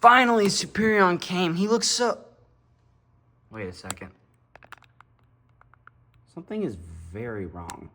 Finally, Superion came. He looks so... Wait a second. Something is very wrong.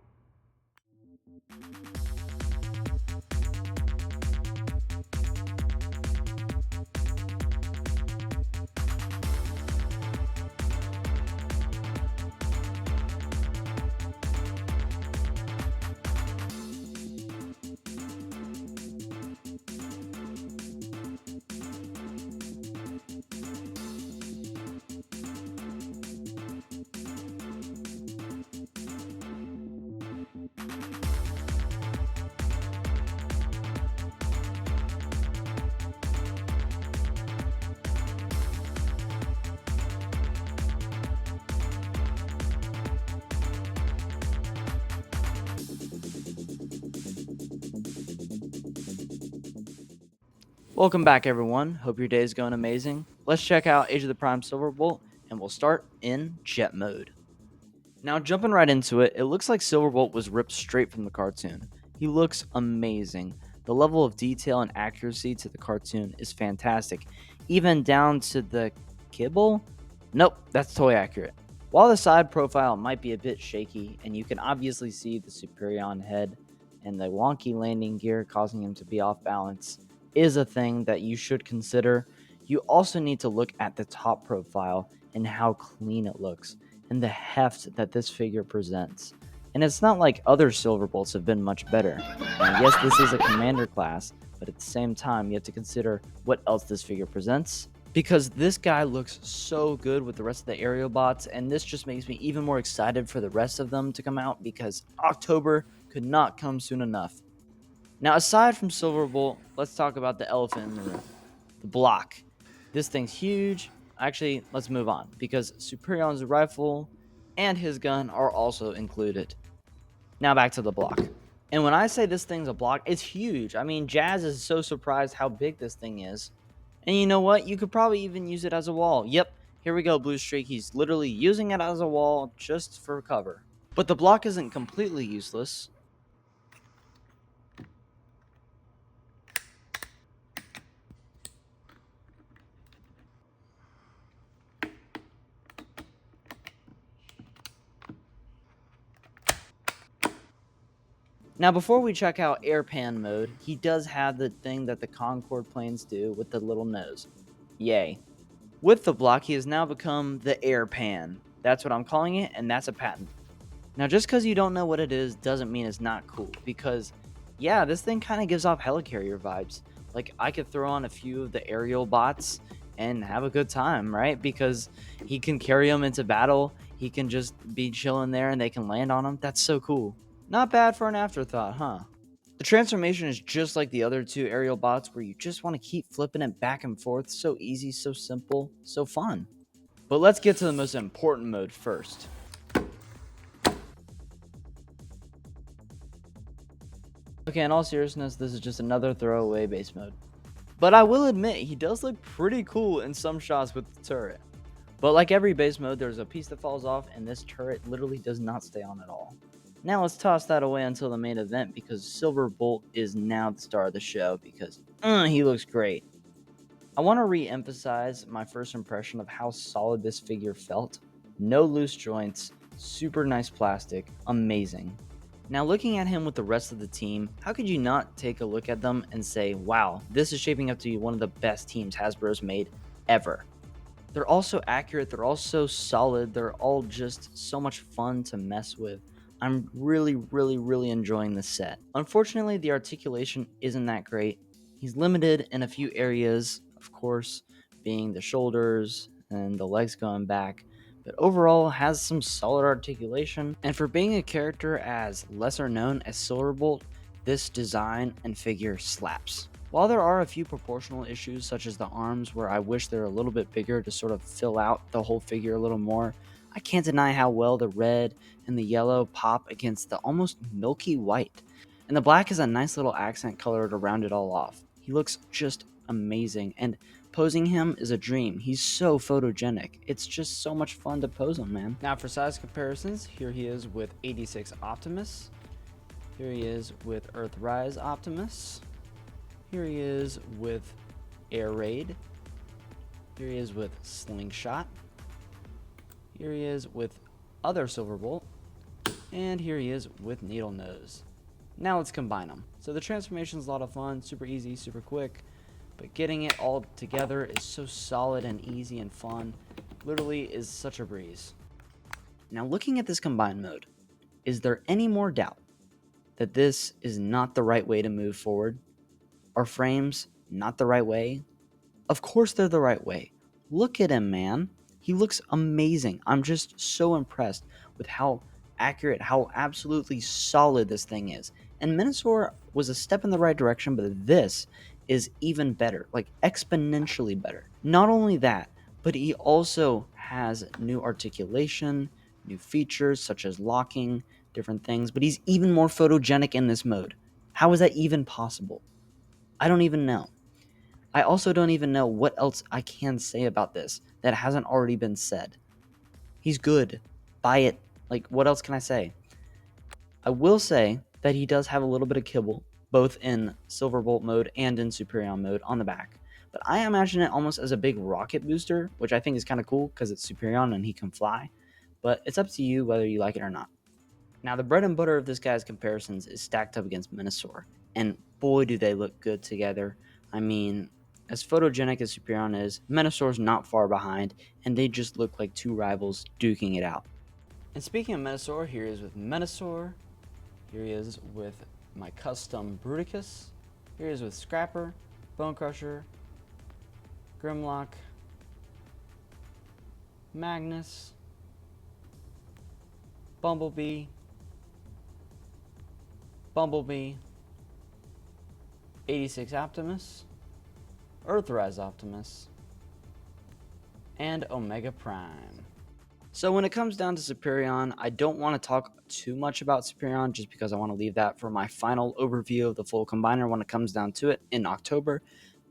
Welcome back, everyone. Hope your day is going amazing. Let's check out Age of the Prime Silverbolt, and we'll start in jet mode. Now, jumping right into it, it looks like Silverbolt was ripped straight from the cartoon. He looks amazing. The level of detail and accuracy to the cartoon is fantastic, even down to the kibble. Nope, that's totally accurate. While the side profile might be a bit shaky, and you can obviously see the Superion head and the wonky landing gear causing him to be off balance, is a thing that you should consider. You also need to look at the top profile and how clean it looks, and the heft that this figure presents. And it's not like other Silverbolts have been much better. Now, yes, this is a commander class, but at the same time, you have to consider what else this figure presents, because this guy looks so good with the rest of the aerial bots, and this just makes me even more excited for the rest of them to come out, because October could not come soon enough. Now, aside from Silverbolt, let's talk about the elephant in the room, the block. This thing's huge. Actually, let's move on, because Superion's rifle and his gun are also included. Now back to the block. And when I say this thing's a block, it's huge. I mean, Jazz is so surprised how big this thing is. And you know what? You could probably even use it as a wall. Yep, here we go, Blue Streak. He's literally using it as a wall just for cover. But the block isn't completely useless. Now, before we check out airpan mode, he does have the thing that the Concorde planes do with the little nose. Yay. With the block, he has now become the airpan. That's what I'm calling it, and that's a patent. Now, just because you don't know what it is doesn't mean it's not cool, because, yeah, this thing kind of gives off helicarrier vibes. Like, I could throw on a few of the aerial bots and have a good time, right? Because he can carry them into battle, he can just be chilling there and they can land on him. That's so cool. Not bad for an afterthought, huh? The transformation is just like the other two aerial bots, where you just want to keep flipping it back and forth. So easy, so simple, so fun. But let's get to the most important mode first. Okay, in all seriousness, this is just another throwaway base mode. But I will admit, he does look pretty cool in some shots with the turret. But like every base mode, there's a piece that falls off, and this turret literally does not stay on at all. Now let's toss that away until the main event, because Silverbolt is now the star of the show, because he looks great. I want to re-emphasize my first impression of how solid this figure felt. No loose joints, super nice plastic, amazing. Now, looking at him with the rest of the team, how could you not take a look at them and say, wow, this is shaping up to be one of the best teams Hasbro's made ever. They're all so accurate, they're all so solid, they're all just so much fun to mess with. I'm really enjoying this set. Unfortunately, the articulation isn't that great. He's limited in a few areas, of course, being the shoulders and the legs going back, but overall has some solid articulation. And for being a character as lesser known as Silverbolt, this design and figure slaps. While there are a few proportional issues, such as the arms, where I wish they're a little bit bigger to sort of fill out the whole figure a little more, I can't deny how well the red and the yellow pop against the almost milky white. And the black is a nice little accent color to round it all off. He looks just amazing, and posing him is a dream. He's so photogenic. It's just so much fun to pose him, man. Now for size comparisons, here he is with 86 Optimus. Here he is with Earthrise Optimus. Here he is with Air Raid. Here he is with Slingshot. Here he is with other Silverbolt. And here he is with Needle Nose. Now let's combine them. So the transformation is a lot of fun, super easy, super quick. But getting it all together is so solid and easy and fun. Literally is such a breeze. Now looking at this combine mode, is there any more doubt that this is not the right way to move forward? Are frames not the right way? Of course they're the right way. Look at him, man. He looks amazing. I'm just so impressed with how accurate, how absolutely solid this thing is. And Minosaur was a step in the right direction, but this is even better, like exponentially better. Not only that, but he also has new articulation, new features such as locking, different things, but he's even more photogenic in this mode. How is that even possible? I don't even know. I also don't even know what else I can say about this that hasn't already been said. He's good. Buy it. Like, what else can I say? I will say that he does have a little bit of kibble, both in Silverbolt mode and in Superion mode on the back. But I imagine it almost as a big rocket booster, which I think is kind of cool because it's Superion and he can fly. But it's up to you whether you like it or not. Now, the bread and butter of this guy's comparisons is stacked up against Minosaur. And boy, do they look good together. I mean, as photogenic as Superion is, Minosaur's not far behind, and they just look like two rivals duking it out. And speaking of Minosaur, here he is with Minosaur. Here he is with my custom Bruticus. Here he is with Scrapper, Bone Crusher, Grimlock, Magnus, Bumblebee, 86 Optimus, Earthrise Optimus, and Omega Prime. So when it comes down to Superion, I don't want to talk too much about Superion just because I want to leave that for my final overview of the full combiner when it comes down to it in October.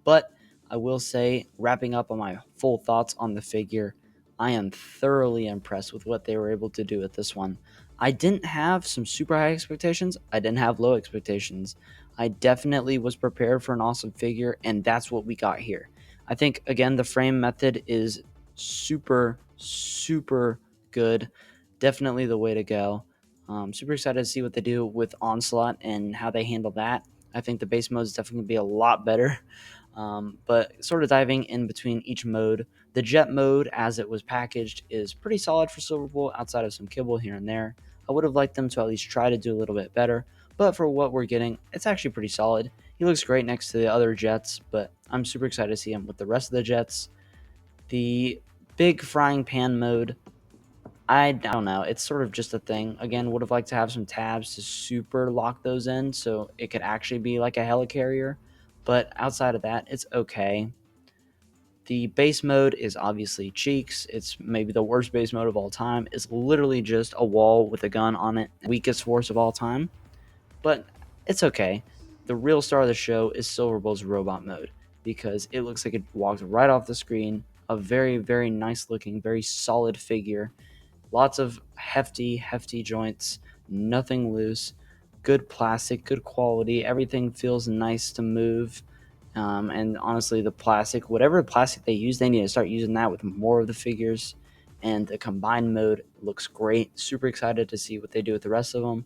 But I will say, wrapping up on my full thoughts on the figure, I am thoroughly impressed with what they were able to do with this one. I didn't have some super high expectations. I didn't have low expectations. I definitely was prepared for an awesome figure, and that's what we got here. I think, again, the frame method is super good. Definitely the way to go. Super excited to see what they do with Onslaught and how they handle that. I think the base mode is definitely going to be a lot better. But sort of diving in between each mode, the jet mode as it was packaged is pretty solid for Silverbolt outside of some kibble here and there. I would have liked them to at least try to do a little bit better, but for what we're getting, it's actually pretty solid. He looks great next to the other jets, but I'm super excited to see him with the rest of the jets. The big frying pan mode, I don't know. It's sort of just a thing. Again, would have liked to have some tabs to super lock those in so it could actually be like a helicarrier. But outside of that, it's okay. The base mode is obviously cheeks. It's maybe the worst base mode of all time. It's literally just a wall with a gun on it. Weakest force of all time. But it's okay. The real star of the show is Silverbolt's robot mode because it looks like it walks right off the screen. A very nice looking, very solid figure. Lots of hefty joints, nothing loose, good plastic, good quality. Everything feels nice to move. And honestly, the plastic, whatever plastic they use, they need to start using that with more of the figures. And the combined mode looks great. Super excited to see what they do with the rest of them.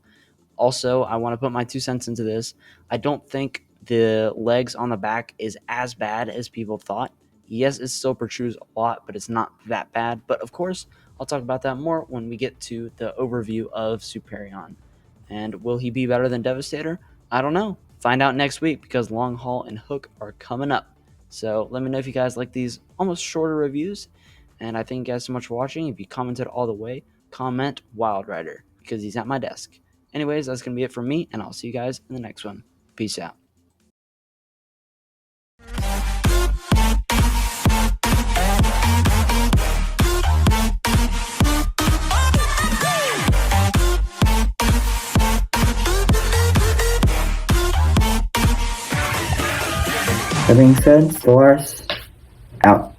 Also, I want to put my 2 cents into this. I don't think the legs on the back is as bad as people thought. Yes, it still protrudes a lot, but it's not that bad. But of course, I'll talk about that more when we get to the overview of Superion. And will he be better than Devastator? I don't know. Find out next week because Long Haul and Hook are coming up. So let me know if you guys like these almost shorter reviews. And I thank you guys so much for watching. If you commented all the way, comment Wild Rider because he's at my desk. Anyways, that's going to be it from me, and I'll see you guys in the next one. Peace out. That being said, Stellaris out.